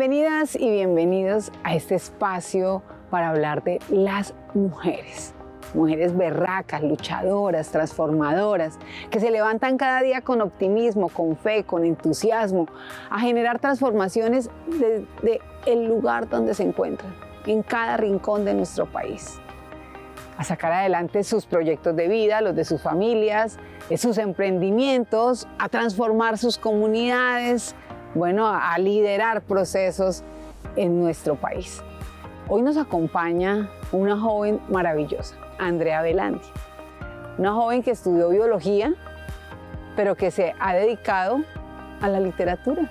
Bienvenidas y bienvenidos a este espacio para hablar de las mujeres. Mujeres berracas, luchadoras, transformadoras, que se levantan cada día con optimismo, con fe, con entusiasmo, a generar transformaciones desde el lugar donde se encuentran, en cada rincón de nuestro país. A sacar adelante sus proyectos de vida, los de sus familias, sus emprendimientos, a transformar sus comunidades, a liderar procesos en nuestro país. Hoy nos acompaña una joven maravillosa, Andrea Velandia, una joven que estudió biología, pero que se ha dedicado a la literatura,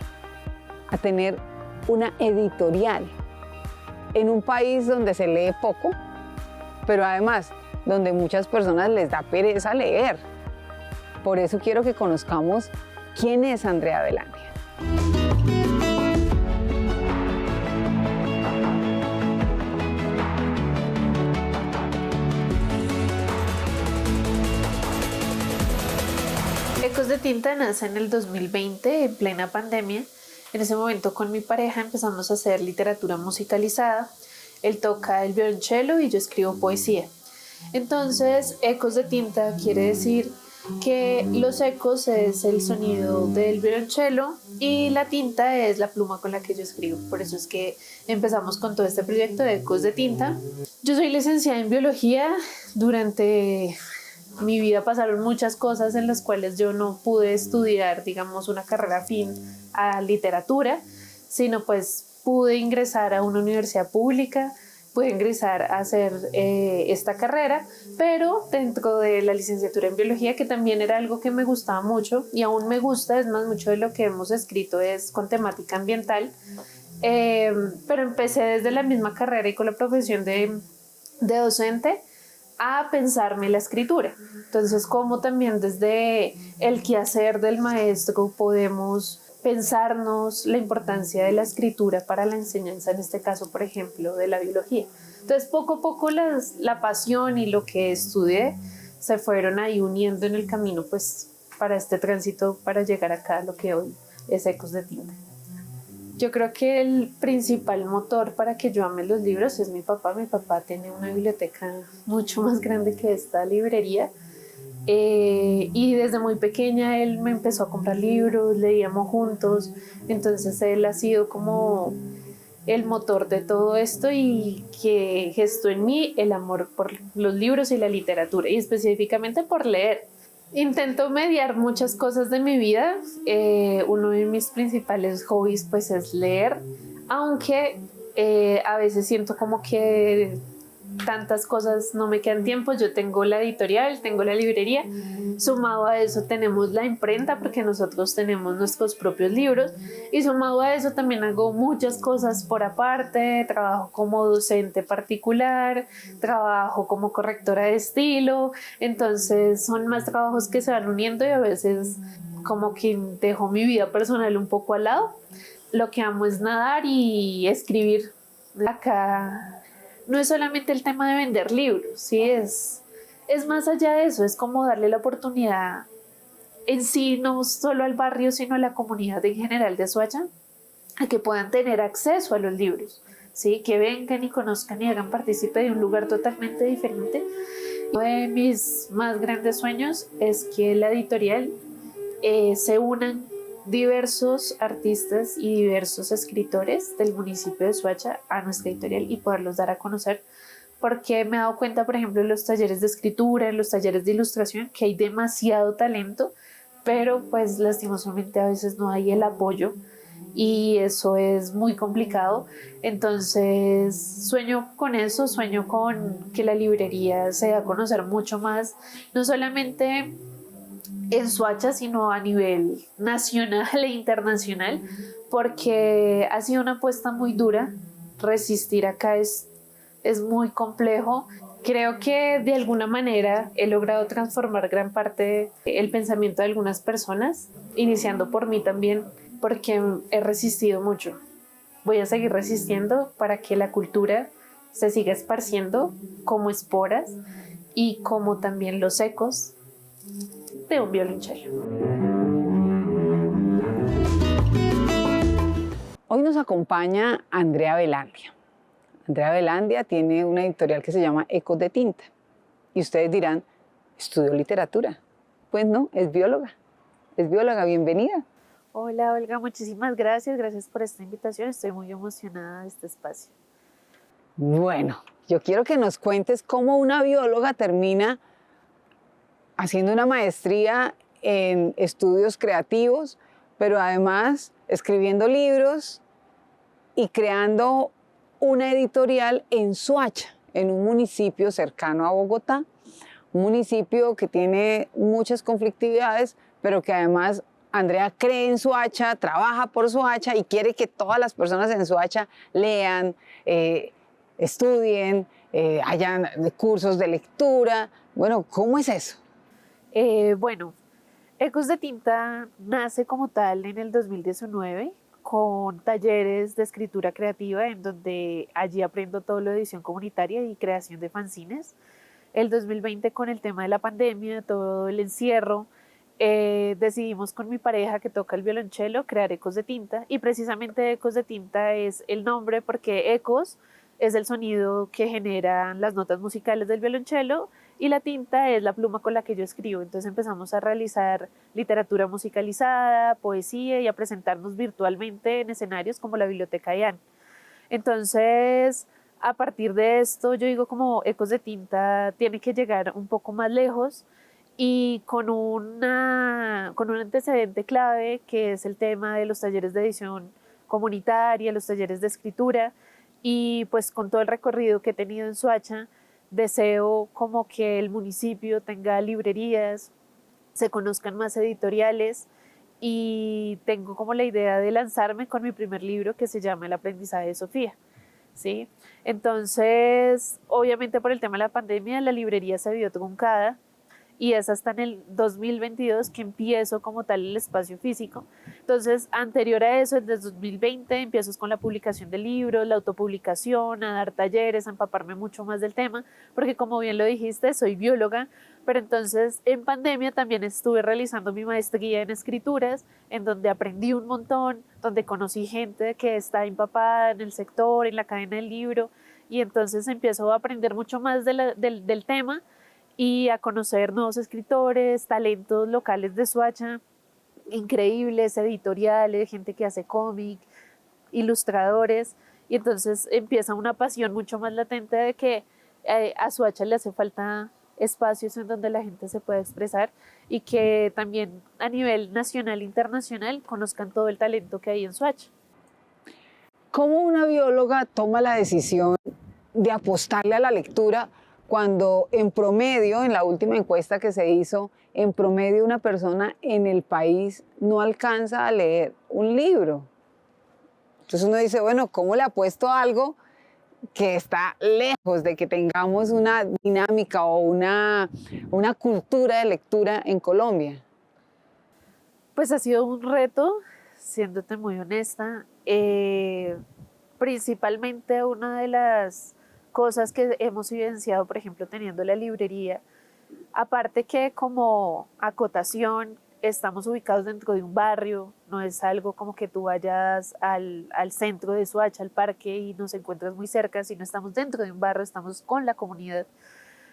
a tener una editorial en un país donde se lee poco, pero además donde muchas personas les da pereza leer. Por eso quiero que conozcamos quién es Andrea Velandia. Ecos de Tinta nace en el 2020, en plena pandemia. En ese momento con mi pareja empezamos a hacer literatura musicalizada. Él toca el violonchelo y yo escribo poesía. Entonces, Ecos de Tinta quiere decir que los ecos es el sonido del violonchelo y la tinta es la pluma con la que yo escribo. Por eso es que empezamos con todo este proyecto de Ecos de Tinta. Yo soy licenciada en biología. Durante mi vida pasaron muchas cosas en las cuales yo no pude estudiar, digamos, una carrera afín a literatura, sino pues pude ingresar a una universidad pública, pude ingresar a hacer esta carrera, pero dentro de la licenciatura en biología, que también era algo que me gustaba mucho y aún me gusta, es más, mucho de lo que hemos escrito es con temática ambiental, pero empecé desde la misma carrera y con la profesión de docente a pensarme la escritura. Entonces, como también desde el quehacer del maestro podemos pensarnos la importancia de la escritura para la enseñanza, en este caso, por ejemplo, de la biología. Entonces, poco a poco la pasión y lo que estudié se fueron ahí uniendo en el camino, pues, para este tránsito, para llegar acá a lo que hoy es Ecos de Tinta. Yo creo que el principal motor para que yo ame los libros es mi papá. Mi papá tiene una biblioteca mucho más grande que esta librería. Y desde muy pequeña él me empezó a comprar libros, leíamos juntos, entonces él ha sido como el motor de todo esto y que gestó en mí el amor por los libros y la literatura y específicamente por leer. Intento mediar muchas cosas de mi vida. Uno de mis principales hobbies pues es leer, aunque a veces siento como que tantas cosas no me quedan tiempo. Yo tengo la editorial, tengo la librería, sumado a eso tenemos la imprenta porque nosotros tenemos nuestros propios libros y sumado a eso también hago muchas cosas por aparte. Trabajo como docente particular, trabajo como correctora de estilo, entonces son más trabajos que se van uniendo y a veces como que dejo mi vida personal un poco al lado. Lo que amo es nadar y escribir. Acá no es solamente el tema de vender libros, ¿sí? Es más allá de eso, es como darle la oportunidad en sí, no solo al barrio, sino a la comunidad en general de Soacha, a que puedan tener acceso a los libros, ¿sí? Que vengan y conozcan y hagan partícipe de un lugar totalmente diferente. Uno de mis más grandes sueños es que la editorial se unan diversos artistas y diversos escritores del municipio de Soacha a nuestra editorial y poderlos dar a conocer, porque me he dado cuenta, por ejemplo, en los talleres de escritura, en los talleres de ilustración, que hay demasiado talento, pero pues lastimosamente a veces no hay el apoyo y eso es muy complicado. Entonces sueño con eso, sueño con que la librería se dé a conocer mucho más, no solamente en Soacha, sino a nivel nacional e internacional, porque ha sido una apuesta muy dura. Resistir acá es muy complejo. Creo que de alguna manera he logrado transformar gran parte del pensamiento de algunas personas, iniciando por mí también, porque he resistido mucho. Voy a seguir resistiendo para que la cultura se siga esparciendo como esporas y como también los ecos de un violonchelo. Hoy nos acompaña Andrea Velandia. Andrea Velandia tiene una editorial que se llama Ecos de Tinta. Y ustedes dirán, ¿estudió literatura? Pues no, es bióloga. Es bióloga, bienvenida. Hola Olga, muchísimas gracias. Gracias por esta invitación. Estoy muy emocionada de este espacio. Bueno, yo quiero que nos cuentes cómo una bióloga termina haciendo una maestría en estudios creativos, pero además escribiendo libros y creando una editorial en Soacha, en un municipio cercano a Bogotá, un municipio que tiene muchas conflictividades, pero que además Andrea cree en Soacha, trabaja por Soacha y quiere que todas las personas en Soacha lean, estudien, hayan cursos de lectura. Bueno, ¿cómo es eso? Bueno, Ecos de Tinta nace como tal en el 2019 con talleres de escritura creativa en donde allí aprendo todo lo de edición comunitaria y creación de fanzines. El 2020 con el tema de la pandemia, todo el encierro, decidimos con mi pareja que toca el violonchelo crear Ecos de Tinta y precisamente Ecos de Tinta es el nombre porque ecos es el sonido que generan las notas musicales del violonchelo y la tinta es la pluma con la que yo escribo. Entonces empezamos a realizar literatura musicalizada, poesía y a presentarnos virtualmente en escenarios como la Biblioteca IAN. Entonces, a partir de esto, yo digo como Ecos de Tinta tiene que llegar un poco más lejos y con un antecedente clave que es el tema de los talleres de edición comunitaria, los talleres de escritura y pues con todo el recorrido que he tenido en Soacha, deseo como que el municipio tenga librerías, se conozcan más editoriales y tengo como la idea de lanzarme con mi primer libro que se llama El aprendizaje de Sofía. ¿Sí? Entonces, obviamente por el tema de la pandemia, la librería se vio truncada y es hasta en el 2022 que empiezo como tal el espacio físico. Entonces, anterior a eso, desde 2020, empiezo con la publicación de libros, la autopublicación, a dar talleres, a empaparme mucho más del tema, porque como bien lo dijiste, soy bióloga, pero entonces en pandemia también estuve realizando mi maestría en escrituras, en donde aprendí un montón, donde conocí gente que está empapada en el sector, en la cadena del libro, y entonces empiezo a aprender mucho más del tema y a conocer nuevos escritores, talentos locales de Soacha, increíbles, editoriales, gente que hace cómic, ilustradores, y entonces empieza una pasión mucho más latente de que a Soacha le hace falta espacios en donde la gente se pueda expresar y que también a nivel nacional e internacional conozcan todo el talento que hay en Soacha. ¿Cómo una bióloga toma la decisión de apostarle a la lectura cuando en promedio, en la última encuesta que se hizo, en promedio una persona en el país no alcanza a leer un libro? Entonces uno dice, bueno, ¿cómo le apuesto a algo que está lejos de que tengamos una dinámica o una cultura de lectura en Colombia? Pues ha sido un reto, siéndote muy honesta. Principalmente una de las cosas que hemos evidenciado, por ejemplo, teniendo la librería, aparte que como acotación estamos ubicados dentro de un barrio, no es algo como que tú vayas al centro de Soacha, al parque y nos encuentres muy cerca, sino estamos dentro de un barrio, estamos con la comunidad,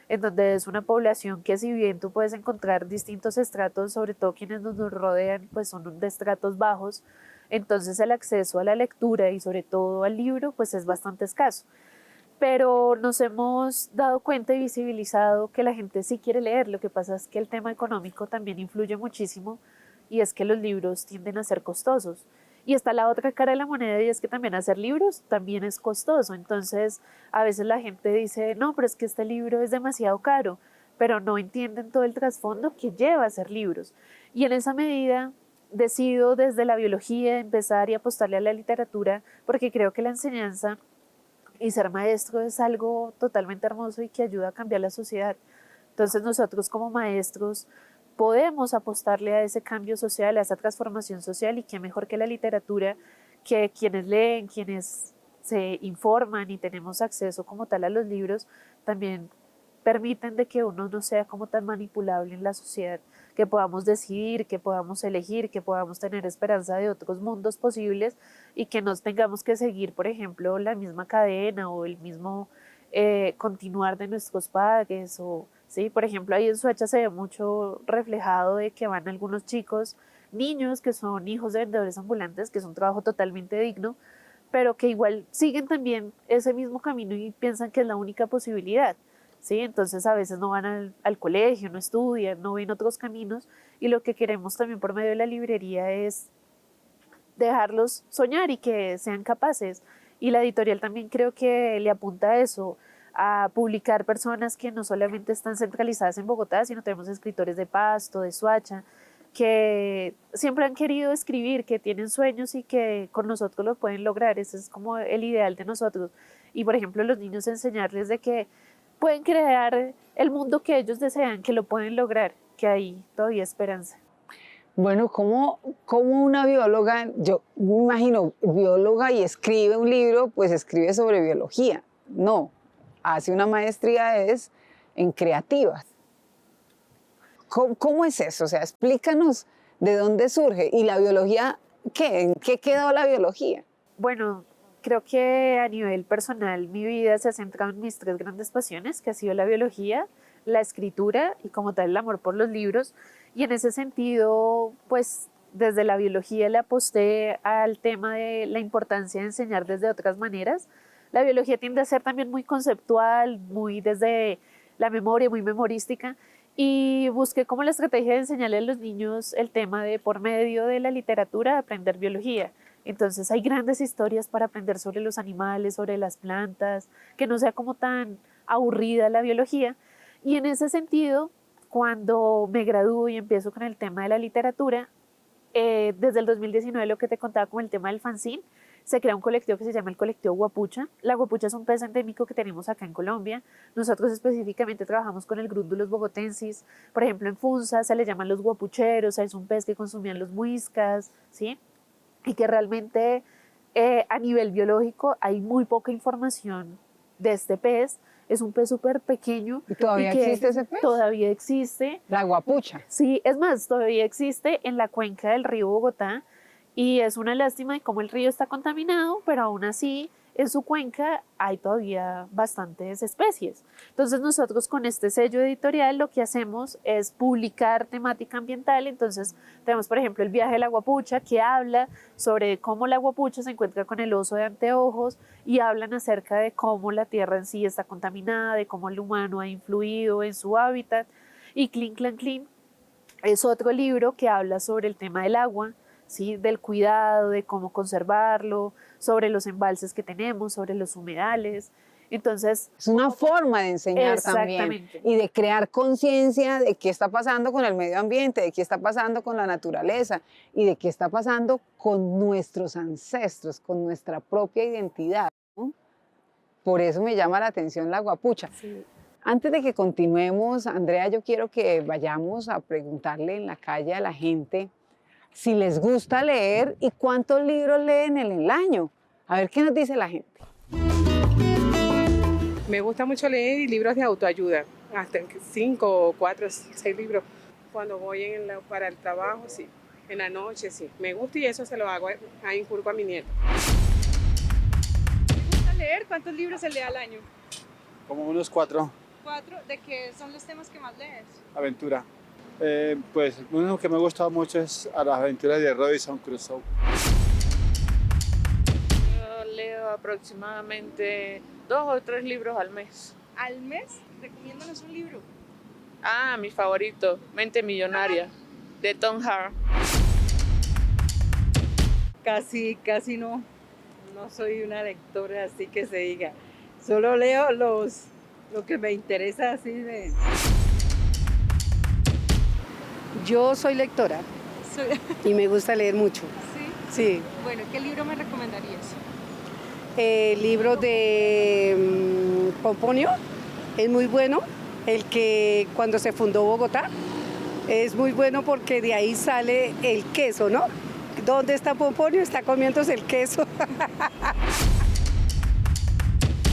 en donde es una población que si bien tú puedes encontrar distintos estratos, sobre todo quienes nos rodean, pues son de estratos bajos, entonces el acceso a la lectura y sobre todo al libro, pues es bastante escaso. Pero nos hemos dado cuenta y visibilizado que la gente sí quiere leer. Lo que pasa es que el tema económico también influye muchísimo y es que los libros tienden a ser costosos. Y está la otra cara de la moneda y es que también hacer libros también es costoso. Entonces, a veces la gente dice, no, pero es que este libro es demasiado caro, pero no entienden todo el trasfondo que lleva a hacer libros. Y en esa medida decido desde la biología empezar y apostarle a la literatura porque creo que la enseñanza y ser maestro es algo totalmente hermoso y que ayuda a cambiar la sociedad. Entonces nosotros como maestros podemos apostarle a ese cambio social, a esa transformación social y qué mejor que la literatura, que quienes leen, quienes se informan y tenemos acceso como tal a los libros, también permiten de que uno no sea como tan manipulable en la sociedad, que podamos decidir, que podamos elegir, que podamos tener esperanza de otros mundos posibles y que no tengamos que seguir, por ejemplo, la misma cadena o el mismo continuar de nuestros padres. O, ¿sí? Por ejemplo, ahí en Soacha se ve mucho reflejado de que van algunos chicos, niños que son hijos de vendedores ambulantes, que es un trabajo totalmente digno, pero que igual siguen también ese mismo camino y piensan que es la única posibilidad. ¿Sí? Entonces a veces no van al colegio, no estudian, no ven otros caminos, y lo que queremos también por medio de la librería es dejarlos soñar y que sean capaces. Y la editorial también creo que le apunta a eso, a publicar personas que no solamente están centralizadas en Bogotá, sino tenemos escritores de Pasto, de Soacha, que siempre han querido escribir, que tienen sueños y que con nosotros lo pueden lograr. Ese es como el ideal de nosotros. Y por ejemplo, los niños enseñarles de que pueden crear el mundo que ellos desean, que lo pueden lograr, que hay todavía esperanza. Bueno, ¿cómo una bióloga, yo me imagino, bióloga y escribe un libro, pues escribe sobre biología? No, hace una maestría en creativas. ¿Cómo es eso? O sea, explícanos de dónde surge. ¿Y la biología qué? ¿En qué quedó la biología? Bueno, creo que a nivel personal mi vida se ha centrado en mis 3 grandes pasiones, que ha sido la biología, la escritura y como tal el amor por los libros. Y en ese sentido, pues desde la biología le aposté al tema de la importancia de enseñar desde otras maneras. La biología tiende a ser también muy conceptual, muy desde la memoria, muy memorística. Y busqué como la estrategia de enseñarle a los niños el tema de por medio de la literatura aprender biología. Entonces hay grandes historias para aprender sobre los animales, sobre las plantas, que no sea como tan aburrida la biología. Y en ese sentido, cuando me gradúo y empiezo con el tema de la literatura, desde el 2019 lo que te contaba con el tema del fanzine, se crea un colectivo que se llama el colectivo Guapucha. La guapucha es un pez endémico que tenemos acá en Colombia. Nosotros específicamente trabajamos con el Grundulus bogotensis. Por ejemplo, en Funza se le llaman los guapucheros, es un pez que consumían los muiscas, ¿sí? Y que realmente a nivel biológico hay muy poca información de este pez. Es un pez súper pequeño. ¿Y todavía existe ese pez? Todavía existe. La guapucha. Sí, es más, todavía existe en la cuenca del río Bogotá y es una lástima de cómo el río está contaminado, pero aún así en su cuenca hay todavía bastantes especies. Entonces nosotros con este sello editorial lo que hacemos es publicar temática ambiental. Entonces tenemos por ejemplo el viaje de la guapucha, que habla sobre cómo la guapucha se encuentra con el oso de anteojos y hablan acerca de cómo la tierra en sí está contaminada, de cómo el humano ha influido en su hábitat. Y Clean Clan Clean es otro libro que habla sobre el tema del agua, ¿sí? Del cuidado, de cómo conservarlo, sobre los embalses que tenemos, sobre los humedales. Entonces, es una forma de enseñar también y de crear conciencia de qué está pasando con el medio ambiente, de qué está pasando con la naturaleza y de qué está pasando con nuestros ancestros, con nuestra propia identidad, ¿no? Por eso me llama la atención la guapucha. Sí. Antes de que continuemos, Andrea, yo quiero que vayamos a preguntarle en la calle a la gente si les gusta leer y cuántos libros leen en el año. A ver qué nos dice la gente. Me gusta mucho leer libros de autoayuda, hasta 5, 4, 6 libros. Cuando voy para el trabajo, sí. En la noche, sí. Me gusta y eso se lo hago a inculco a mi nieto. ¿Te gusta leer? ¿Cuántos libros se lee al año? Como unos 4. 4. ¿De qué son los temas que más lees? Aventura. Pues uno que me ha gustado mucho es a las aventuras de Robinson Crusoe. Yo leo aproximadamente 2 o 3 libros al mes. ¿Al mes? Recomiéndanos un libro. Mi favorito, Mente Millonaria, de Tom Hart. Casi no. No soy una lectora así que se diga. Solo leo lo que me interesa así de... Yo soy lectora y me gusta leer mucho. ¿Sí? Sí. Bueno, ¿qué libro me recomendarías? Libro de Pomponio, es muy bueno. El que cuando se fundó Bogotá, es muy bueno porque de ahí sale el queso, ¿no? ¿Dónde está Pomponio? Está comiéndose el queso.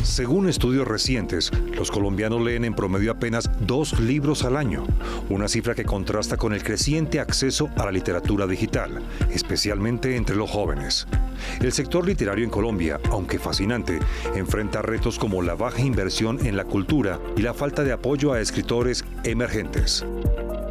Según estudios recientes, los colombianos leen en promedio apenas 2 libros al año, una cifra que contrasta con el creciente acceso a la literatura digital, especialmente entre los jóvenes. El sector literario en Colombia, aunque fascinante, enfrenta retos como la baja inversión en la cultura y la falta de apoyo a escritores emergentes.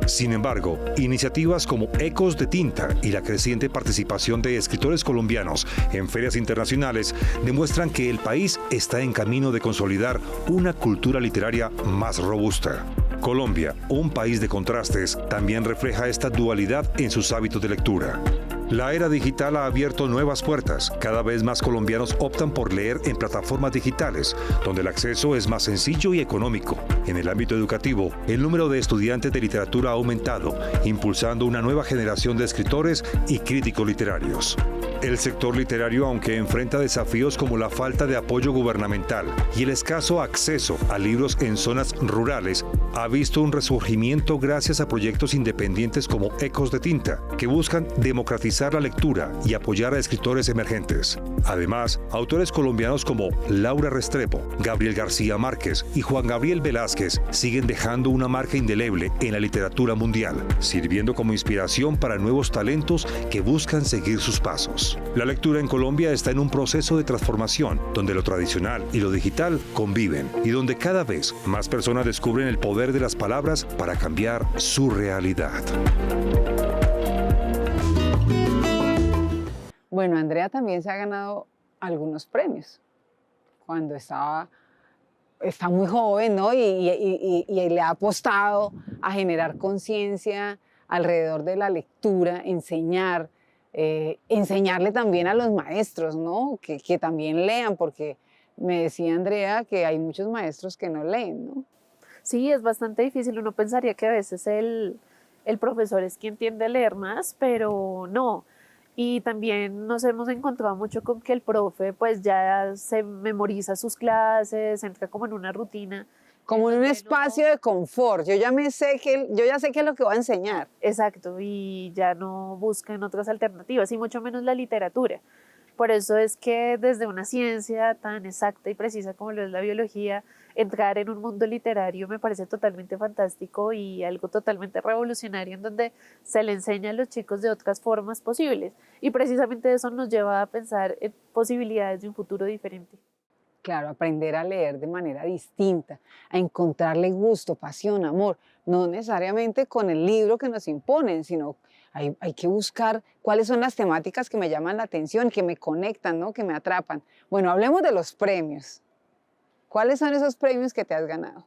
Sin embargo, iniciativas como Ecos de Tinta y la creciente participación de escritores colombianos en ferias internacionales demuestran que el país está en camino de consolidar una cultura literaria más robusta. Colombia, un país de contrastes, también refleja esta dualidad en sus hábitos de lectura. La era digital ha abierto nuevas puertas. Cada vez más colombianos optan por leer en plataformas digitales, donde el acceso es más sencillo y económico. En el ámbito educativo, el número de estudiantes de literatura ha aumentado, impulsando una nueva generación de escritores y críticos literarios. El sector literario, aunque enfrenta desafíos como la falta de apoyo gubernamental y el escaso acceso a libros en zonas rurales, ha visto un resurgimiento gracias a proyectos independientes como Ecos de Tinta, que buscan democratizar la lectura y apoyar a escritores emergentes. Además, autores colombianos como Laura Restrepo, Gabriel García Márquez y Juan Gabriel Velázquez siguen dejando una marca indeleble en la literatura mundial, sirviendo como inspiración para nuevos talentos que buscan seguir sus pasos. La lectura en Colombia está en un proceso de transformación, donde lo tradicional y lo digital conviven y donde cada vez más personas descubren el poder de las palabras para cambiar su realidad. Bueno, Andrea también se ha ganado algunos premios cuando está muy joven, ¿no? Y le ha apostado a generar conciencia alrededor de la lectura, enseñarle también a los maestros, ¿no? Que también lean, porque me decía Andrea que hay muchos maestros que no leen, ¿no? Sí, es bastante difícil. Uno pensaría que a veces el profesor es quien tiende a leer más, pero no. Y también nos hemos encontrado mucho con que el profe pues ya se memoriza sus clases, entra como en una rutina. Como en un espacio de confort. Yo ya sé qué es lo que voy a enseñar. Exacto, y ya no buscan otras alternativas, y mucho menos la literatura. Por eso es que desde una ciencia tan exacta y precisa como lo es la biología, entrar en un mundo literario me parece totalmente fantástico y algo totalmente revolucionario, en donde se le enseña a los chicos de otras formas posibles. Y precisamente eso nos lleva a pensar en posibilidades de un futuro diferente. Claro, aprender a leer de manera distinta, a encontrarle gusto, pasión, amor, no necesariamente con el libro que nos imponen, sino hay que buscar cuáles son las temáticas que me llaman la atención, que me conectan, ¿no? Que me atrapan. Bueno, hablemos de los premios. ¿Cuáles son esos premios que te has ganado?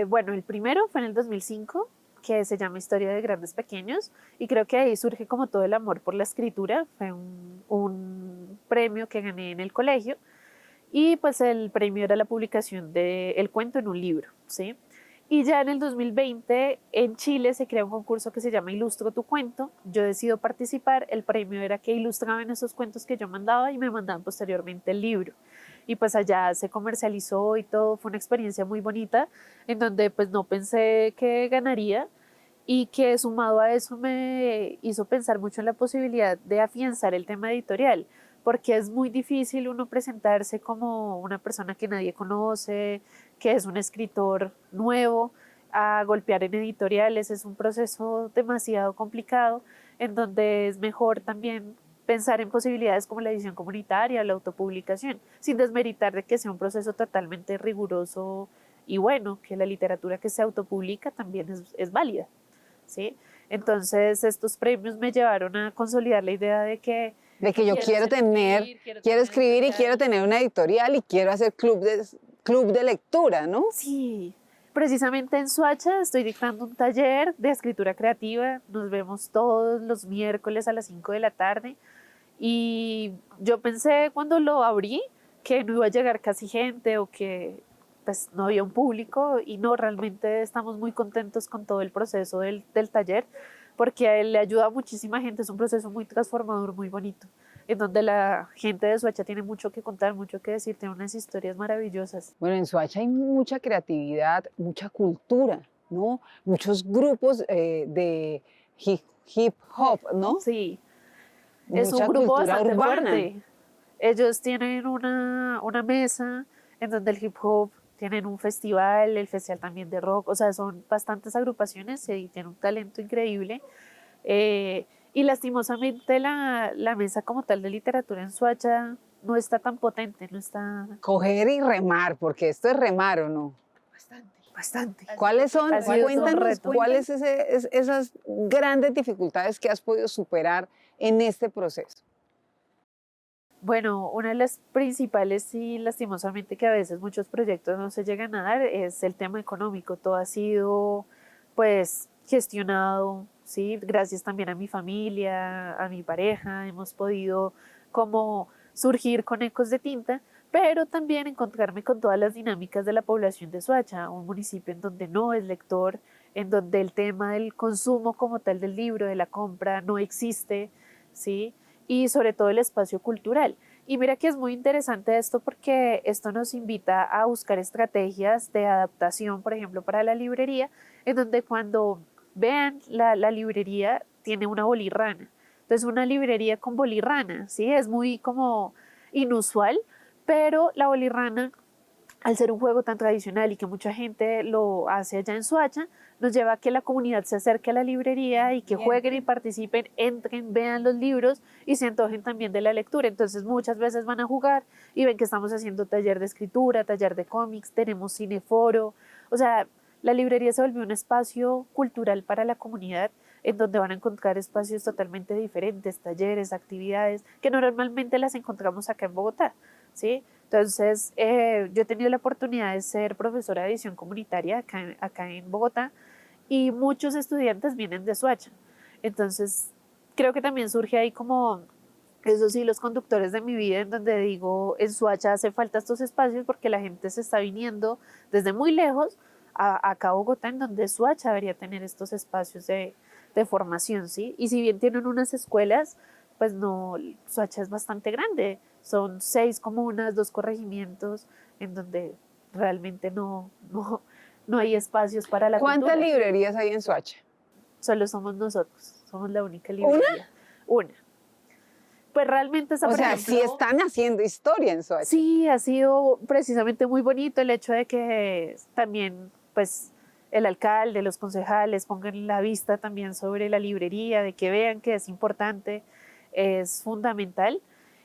Bueno, el primero fue en el 2005, que se llama Historia de Grandes Pequeños, y creo que ahí surge como todo el amor por la escritura. Fue un premio que gané en el colegio. Y pues el premio era la publicación del cuento en un libro, ¿sí? Y ya en el 2020 en Chile se crea un concurso que se llama Ilustro tu cuento. Yo decido participar. El premio era que ilustraban esos cuentos que yo mandaba y me mandaban posteriormente el libro. Y pues allá se comercializó y todo. Fue una experiencia muy bonita en donde pues no pensé que ganaría, y que sumado a eso me hizo pensar mucho en la posibilidad de afianzar el tema editorial, porque es muy difícil uno presentarse como una persona que nadie conoce, que es un escritor nuevo, a golpear en editoriales. Es un proceso demasiado complicado, en donde es mejor también pensar en posibilidades como la edición comunitaria, la autopublicación, sin desmeritar de que sea un proceso totalmente riguroso y bueno, que la literatura que se autopublica también es válida, ¿sí? Entonces estos premios me llevaron a consolidar la idea de que yo quiero escribir y quiero tener una editorial y quiero hacer club de lectura, ¿no? Sí, precisamente en Soacha estoy dictando un taller de escritura creativa. Nos vemos todos los miércoles a las 5 de la tarde. Y yo pensé cuando lo abrí que no iba a llegar casi gente o que pues no había un público, y no, realmente estamos muy contentos con todo el proceso del taller, porque a él le ayuda a muchísima gente. Es un proceso muy transformador, muy bonito, en donde la gente de Soacha tiene mucho que contar, mucho que decir, tiene unas historias maravillosas. Bueno, en Soacha hay mucha creatividad, mucha cultura, ¿no? Muchos grupos de hip hop, ¿no? Sí, Mucha es un grupo cultura bastante urbana. fuerte. Ellos tienen una mesa en donde el hip hop tienen un festival, el festival también de rock, o sea, son bastantes agrupaciones y tienen un talento increíble. Y lastimosamente la mesa como tal de literatura en Soacha no está tan potente, no está... Coger y remar, porque esto es remar, ¿o no? Bastante. ¿Cuáles son? Ha sido un Cuéntanos, reto. ¿cuáles esas grandes dificultades que has podido superar en este proceso? Bueno, una de las principales y lastimosamente que a veces muchos proyectos no se llegan a dar es el tema económico. Todo ha sido pues gestionado, ¿sí? Gracias también a mi familia, a mi pareja, hemos podido como surgir con Ecos de Tinta, pero también encontrarme con todas las dinámicas de la población de Soacha, un municipio en donde no es lector, en donde el tema del consumo como tal del libro, de la compra, no existe, ¿sí? Y sobre todo el espacio cultural. Y mira que es muy interesante esto porque esto nos invita a buscar estrategias de adaptación, por ejemplo, para la librería, en donde cuando vean la librería tiene una bolirrana. Entonces una librería con bolirrana, ¿sí? Es muy como inusual, pero la bolirrana, al ser un juego tan tradicional y que mucha gente lo hace allá en Soacha, nos lleva a que la comunidad se acerque a la librería y que jueguen y participen, entren, vean los libros y se antojen también de la lectura. Entonces muchas veces van a jugar y ven que estamos haciendo taller de escritura, taller de cómics, tenemos cineforo. O sea, la librería se volvió un espacio cultural para la comunidad en donde van a encontrar espacios totalmente diferentes, talleres, actividades, que normalmente las encontramos acá en Bogotá, ¿sí? Entonces, yo he tenido la oportunidad de ser profesora de edición comunitaria acá en Bogotá y muchos estudiantes vienen de Soacha. Entonces, creo que también surge ahí como esos hilos conductores de mi vida en donde digo, en Soacha hace falta estos espacios porque la gente se está viniendo desde muy lejos acá a Bogotá, en donde Soacha debería tener estos espacios de formación, ¿sí? Y si bien tienen unas escuelas, pues no, Soacha es bastante grande. Son 6 comunas, 2 corregimientos, en donde realmente no hay espacios para la ¿Cuántas cultura. librerías hay en Soacha? Solo somos nosotros, somos la única librería. Una. Pues realmente esa, O por sea, ejemplo, sí están haciendo historia en Soacha. sí, ha sido precisamente muy bonito el hecho de que también, pues, el alcalde, los concejales pongan la vista también sobre la librería, de que vean que es importante, es fundamental.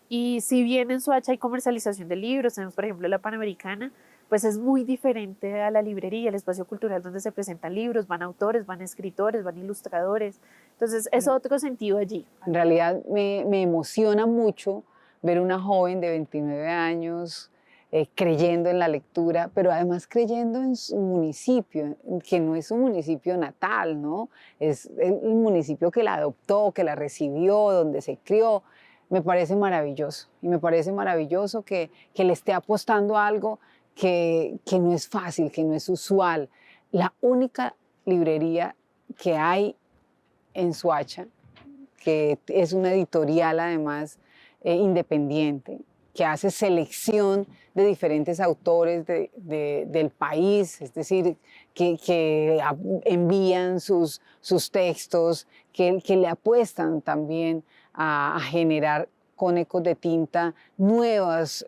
Y si bien en Soacha hay comercialización de libros, tenemos por ejemplo la Panamericana, pues es muy diferente a la librería, el espacio cultural donde se presentan libros, van autores, van escritores, van ilustradores. Entonces es otro sentido allí. En realidad me emociona mucho ver una joven de 29 años creyendo en la lectura, pero además creyendo en su municipio, que no es su municipio natal, ¿no? Es el municipio que la adoptó, que la recibió, donde se crió. Me parece maravilloso y me parece maravilloso que le esté apostando a algo que no es fácil, que no es usual. La única librería que hay en Soacha, que es una editorial además independiente, que hace selección de diferentes autores del país, es decir, que envían sus textos, que le apuestan también a generar con Ecos de Tinta nuevas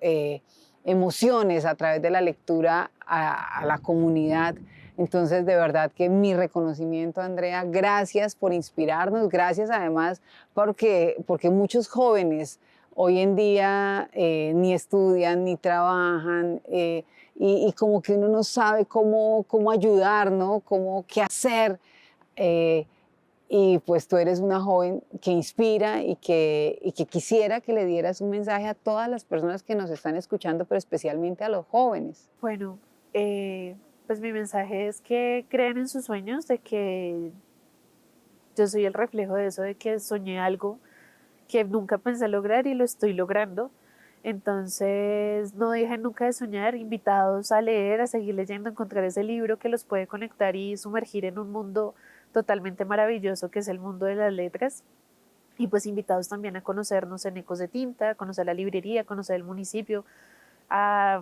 emociones a través de la lectura a la comunidad. Entonces, de verdad que mi reconocimiento, Andrea, gracias por inspirarnos, gracias además porque muchos jóvenes hoy en día ni estudian ni trabajan y como que uno no sabe cómo ayudar, ¿no? Qué hacer. Y pues tú eres una joven que inspira y que quisiera que le dieras un mensaje a todas las personas que nos están escuchando, pero especialmente a los jóvenes. Bueno, pues mi mensaje es que crean en sus sueños, de que yo soy el reflejo de eso, de que soñé algo que nunca pensé lograr y lo estoy logrando. Entonces no dejen nunca de soñar, invitados a leer, a seguir leyendo, a encontrar ese libro que los puede conectar y sumergir en un mundo totalmente maravilloso que es el mundo de las letras. Y pues invitados también a conocernos en Ecos de Tinta, a conocer la librería, a conocer el municipio, a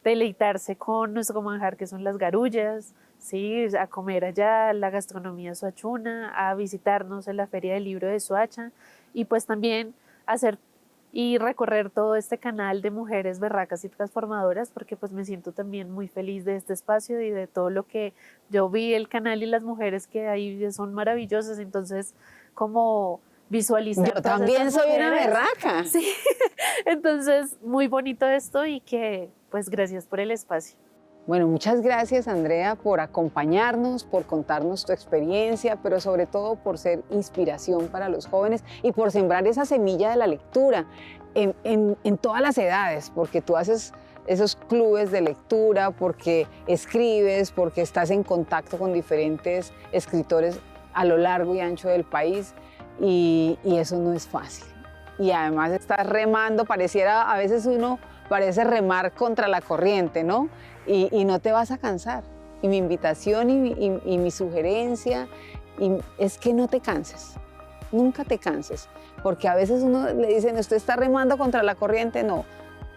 deleitarse con nuestro manjar que son las garullas, ¿sí? A comer allá la gastronomía soachuna, a visitarnos en la Feria del Libro de Soacha y pues también hacer y recorrer todo este canal de mujeres berracas y transformadoras, porque pues me siento también muy feliz de este espacio y de todo lo que yo vi, el canal y las mujeres que ahí son maravillosas. Entonces, como visualizar. Yo también soy una berraca. Sí, entonces muy bonito esto y que pues gracias por el espacio. Bueno, muchas gracias, Andrea, por acompañarnos, por contarnos tu experiencia, pero sobre todo por ser inspiración para los jóvenes y por sembrar esa semilla de la lectura en todas las edades, porque tú haces esos clubes de lectura, porque escribes, porque estás en contacto con diferentes escritores a lo largo y ancho del país, y eso no es fácil. Y además estás remando, pareciera, a veces uno parece remar contra la corriente, ¿no? Y no te vas a cansar. Y mi invitación y mi sugerencia es que no te canses, nunca te canses, porque a veces uno le dicen, usted está remando contra la corriente. No,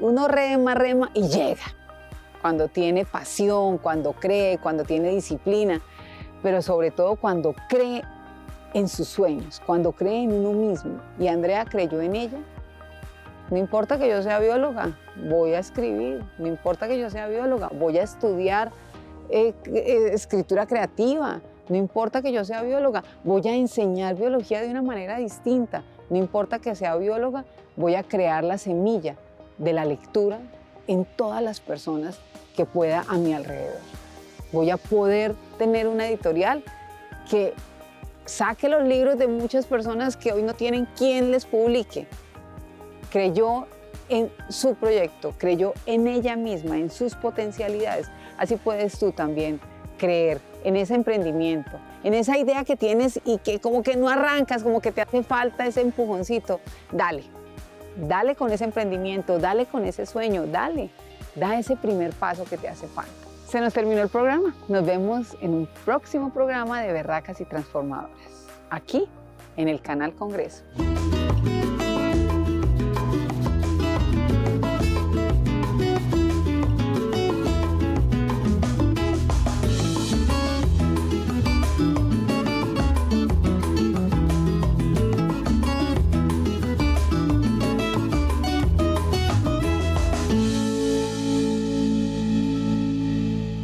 uno rema y llega, cuando tiene pasión, cuando cree, cuando tiene disciplina, pero sobre todo cuando cree en sus sueños, cuando cree en uno mismo. Y Andrea creyó en ella. No importa que yo sea bióloga, voy a escribir. No importa que yo sea bióloga, voy a estudiar escritura creativa. No importa que yo sea bióloga, voy a enseñar biología de una manera distinta. No importa que sea bióloga, voy a crear la semilla de la lectura en todas las personas que pueda a mi alrededor. Voy a poder tener una editorial que saque los libros de muchas personas que hoy no tienen quien les publique. Creyó en su proyecto, creyó en ella misma, en sus potencialidades. Así puedes tú también creer en ese emprendimiento, en esa idea que tienes y que como que no arrancas, como que te hace falta ese empujoncito. Dale con ese emprendimiento, dale con ese sueño, da ese primer paso que te hace falta. Se nos terminó el programa. Nos vemos en un próximo programa de Berracas y Transformadoras, aquí en el Canal Congreso.